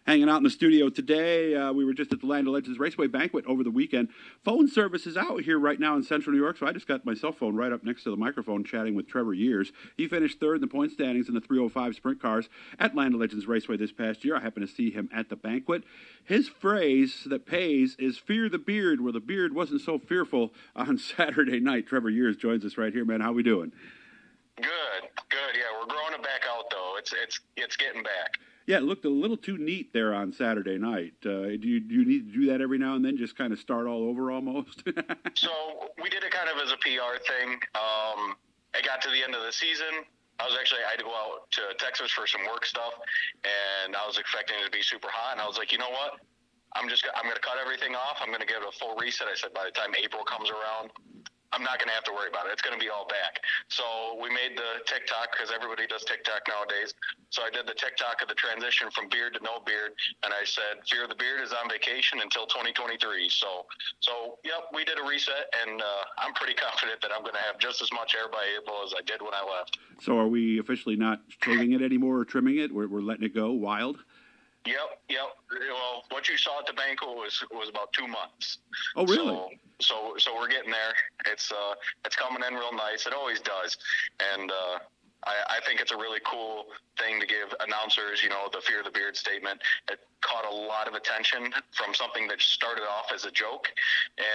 Hanging out in the studio today. We were just at the Land of Legends Raceway banquet over the weekend. Phone service is out here right now in Central New York, so I just got my cell phone right up next to the microphone chatting with Trevor Years. He finished third in the point standings in the 305 sprint cars at Land of Legends Raceway this past year. I happened to see him at the banquet. His phrase that pays is "fear the beard," where the beard wasn't so fearful on Saturday night. Trevor Years joins us right here, man. How we doing? Good. Yeah, we're growing it back out though. It's getting back. Yeah, it looked a little too neat there on Saturday night. Do you need to do that every now and then, just kind of start all over almost? So we did it kind of as a PR thing. I got to the end of the season. I had to go out to Texas for some work stuff, and I was expecting it to be super hot. And I was like, you know what? I'm going to cut everything off. I'm going to give it a full reset. I said by the time April comes around, I'm not going to have to worry about it. It's going to be all back. So we made the TikTok, because everybody does TikTok nowadays. So I did the TikTok of the transition from beard to no beard, and I said, "Fear the beard is on vacation until 2023." So yep, we did a reset, and I'm pretty confident that I'm going to have just as much hair by April as I did when I left. So are we officially not shaving it anymore or trimming it? We're letting it go wild? Yep. Well, what you saw at the banquet was about 2 months. Oh, really? So we're getting there. It's coming in real nice. It always does, and I think it's a really cool thing to give announcers. The fear of the beard statement. It caught a lot of attention from something that started off as a joke,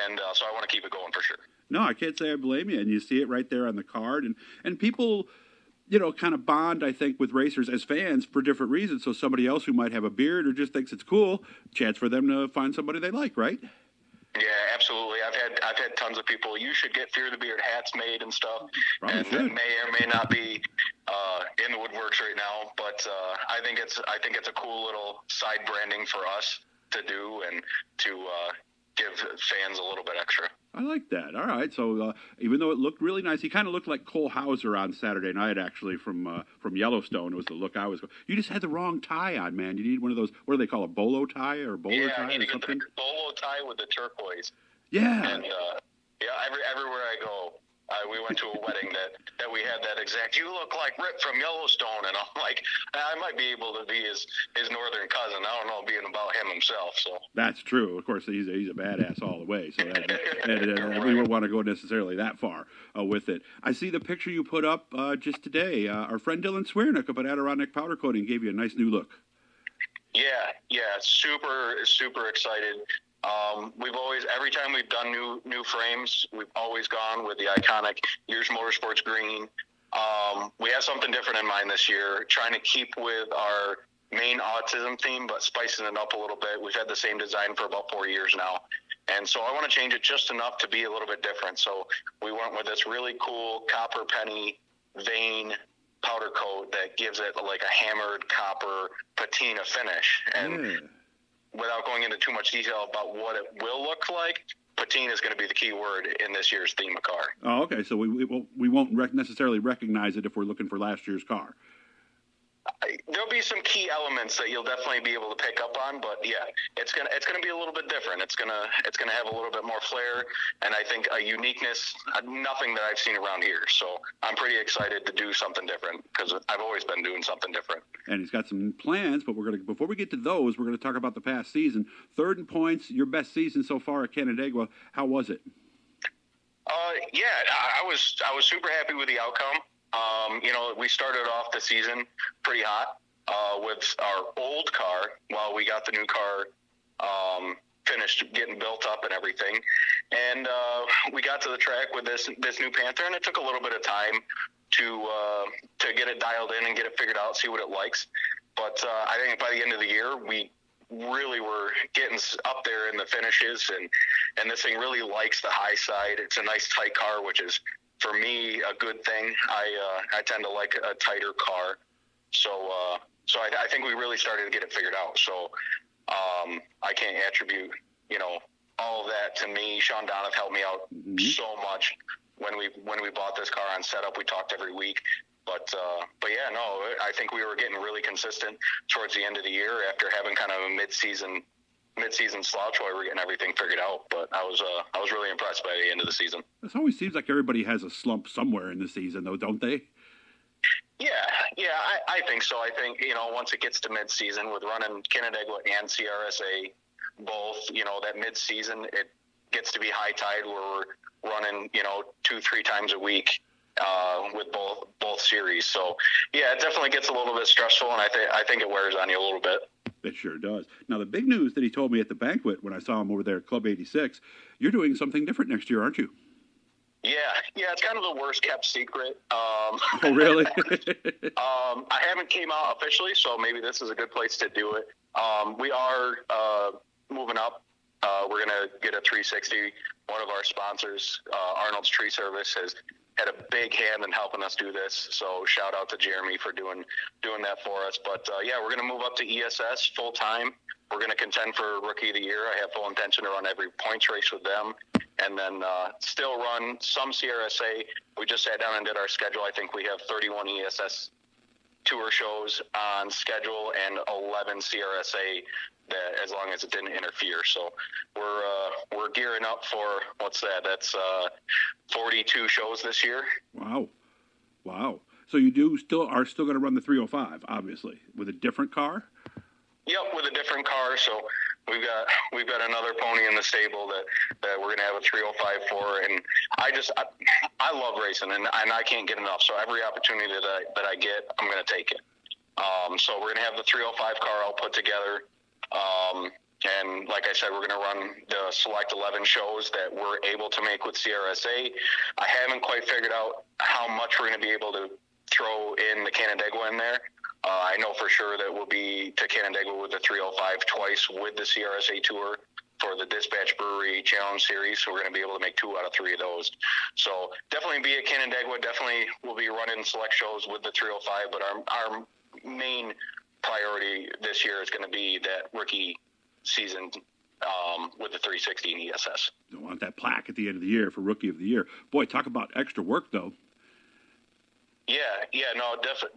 and so I want to keep it going for sure. No, I can't say I blame you. And you see it right there on the card, and people, kind of bond, I think, with racers as fans for different reasons. So somebody else who might have a beard or just thinks it's cool, chance for them to find somebody they like, right? Yeah, absolutely. I've had tons of people. You should get Fear the Beard hats made and stuff. Probably and should. That may or may not be in the woodworks right now, but I think it's a cool little side branding for us to do and to give fans a little bit extra. I like that. All right. So even though it looked really nice, he kind of looked like Cole Hauser on Saturday night, actually, from Yellowstone. It was the look I was going. You just had the wrong tie on, man. You need one of those, what do they call a bolo tie or bowler tie? Yeah, I need to get the bolo tie with the turquoise. Yeah. And everywhere I go, we went to a wedding that we had that exact. You look like Rip from Yellowstone, and I'm like, I might be able to be his northern cousin. I don't know, being about him himself. So that's true. Of course, he's a badass all the way. So we won't want to go necessarily that far with it. I see the picture you put up just today. Our friend Dylan Swearnick up at Adirondack Powder Coating gave you a nice new look. Yeah, super excited. We've always, every time we've done new frames, we've always gone with the iconic Years Motorsports green. We have something different in mind this year, trying to keep with our main autism theme, but spicing it up a little bit. We've had the same design for about 4 years now. And so I want to change it just enough to be a little bit different. So we went with this really cool copper penny vein powder coat that gives it like a hammered copper patina finish. And without going into too much detail about what it will look like, patina is going to be the key word in this year's theme of car. Oh, okay. So we won't necessarily recognize it if we're looking for last year's car. There'll be some key elements that you'll definitely be able to pick up on, but yeah, it's gonna be a little bit different. It's gonna have a little bit more flair, and I think a uniqueness, nothing that I've seen around here. So I'm pretty excited to do something different, because I've always been doing something different. And he's got some plans, but before we get to those, we're gonna talk about the past season. Third in points, your best season so far at Canandaigua. How was it? Yeah, I was super happy with the outcome. We started off the season pretty hot with our old car while we got the new car finished getting built up and everything. And we got to the track with this new Panther, and it took a little bit of time to get it dialed in and get it figured out, see what it likes. But I think by the end of the year, we really were getting up there in the finishes, and this thing really likes the high side. It's a nice tight car, which is, for me, a good thing. I tend to like a tighter car, so I think we really started to get it figured out. So I can't attribute all of that to me. Sean Donoff helped me out so much when we bought this car on setup. We talked every week, but yeah, no, I think we were getting really consistent towards the end of the year after having kind of a mid-season slouch while we were getting everything figured out. But I was really impressed by the end of the season. It always seems like everybody has a slump somewhere in the season, though, don't they? I think so. I think, once it gets to mid-season with running Canandaigua and CRSA both, that mid-season, it gets to be high tide where we're running, 2-3 times a week with both series. So, yeah, it definitely gets a little bit stressful, and I think it wears on you a little bit. It sure does. Now, the big news that he told me at the banquet when I saw him over there at Club 86, you're doing something different next year, aren't you? Yeah, it's kind of the worst kept secret. Oh, really? I haven't came out officially, so maybe this is a good place to do it. We are moving up. We're going to get a 360. One of our sponsors, Arnold's Tree Service, has had a big hand in helping us do this. So shout out to Jeremy for doing that for us. But we're going to move up to ESS full time. We're going to contend for Rookie of the Year. I have full intention to run every points race with them, and then still run some CRSA. We just sat down and did our schedule. I think we have 31 ESS tour shows on schedule and 11 CRSA, that as long as it didn't interfere. So we're gearing up for, what's that? That's 42 shows this year. Wow. So you are still going to run the 305, obviously, with a different car? Yep, with a different car. So we've got another pony in the stable that we're gonna have a 305 for, and I love racing, and I can't get enough. So every opportunity that I get, I'm gonna take it. So we're gonna have the 305 car all put together. And like I said, we're going to run the select 11 shows that we're able to make with CRSA. I haven't quite figured out how much we're going to be able to throw in the Canandaigua in there. I know for sure that we'll be to Canandaigua with the 305 twice with the CRSA tour for the Dispatch Brewery Challenge Series. So we're going to be able to make 2 out of 3 of those. So definitely be at Canandaigua. Definitely we'll be running select shows with the 305, but our main priority this year is going to be that rookie season with the 360 and ESS. Don't want that plaque at the end of the year for Rookie of the Year. Boy, talk about extra work, though.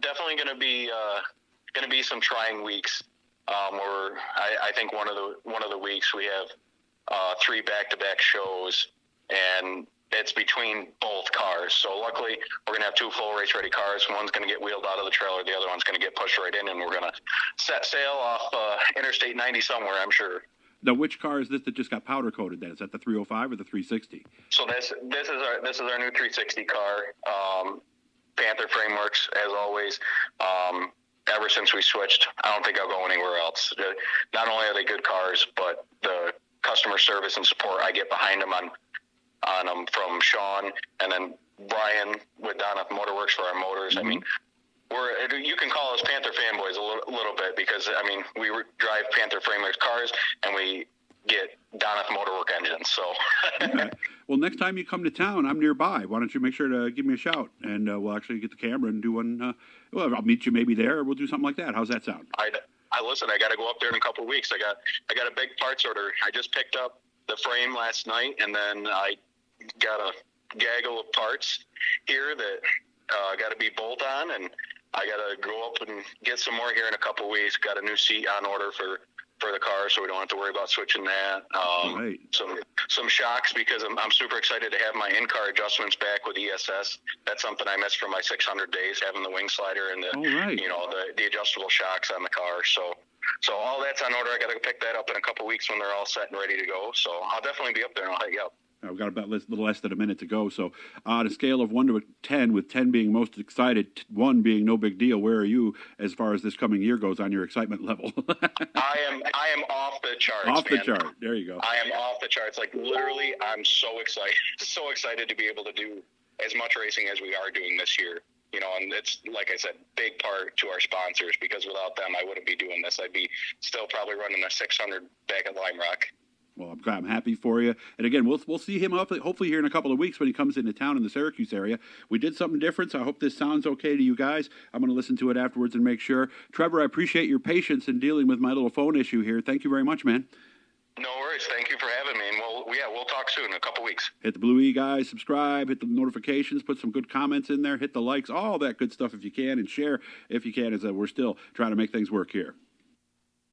Definitely going to be some trying weeks. Where I think one of the weeks we have 3 back-to-back shows, and it's between both cars. So luckily, we're going to have 2 full race-ready cars. One's going to get wheeled out of the trailer. The other one's going to get pushed right in, and we're going to set sail off Interstate 90 somewhere, I'm sure. Now, which car is this that just got powder-coated then? Is that the 305 or the 360? So this is our new 360 car. Panther Frameworks, as always. Ever since we switched, I don't think I'll go anywhere else. Not only are they good cars, but the customer service and support I get behind them on them from Sean, and then Brian with Donoff Motorworks for our motors. Mm-hmm. I mean, you can call us Panther fanboys a little bit, because I mean we drive Panther Frameworks cars and we get Donoff Motorwork engines. So yeah. Well, next time you come to town, I'm nearby. Why don't you make sure to give me a shout, and we'll actually get the camera and do one. I'll meet you maybe there, or we'll do something like that. How's that sound? I listen. I got to go up there in a couple of weeks. I got a big parts order. I just picked up the frame last night, and then I got a gaggle of parts here that got to be bolt on, and I got to go up and get some more here in a couple of weeks. Got a new seat on order for the car, so we don't have to worry about switching that. Right. Some shocks, because I'm super excited to have my in-car adjustments back with ESS. That's something I missed from my 600 days, having the wing slider and the adjustable shocks on the car. So all that's on order. I got to pick that up in a couple of weeks when they're all set and ready to go. So I'll definitely be up there, and I'll hit you up. We've got about a little less than a minute to go. So on a scale of 1 to 10, with 10 being most excited, 1 being no big deal, where are you as far as this coming year goes on your excitement level? I am off the charts. Off the chart. There you go. I am off the charts. Like, literally, I'm so excited to be able to do as much racing as we are doing this year. And it's, like I said, big part to our sponsors, because without them, I wouldn't be doing this. I'd be still probably running a 600 back at Lime Rock. Well, I'm happy for you. And again, we'll see him hopefully here in a couple of weeks when he comes into town in the Syracuse area. We did something different, so I hope this sounds okay to you guys. I'm going to listen to it afterwards and make sure. Trevor, I appreciate your patience in dealing with my little phone issue here. Thank you very much, man. No worries. Thank you for having me. And we'll talk soon in a couple weeks. Hit the Blue E, guys. Subscribe. Hit the notifications. Put some good comments in there. Hit the likes. All that good stuff if you can. And share if you can, as we're still trying to make things work here.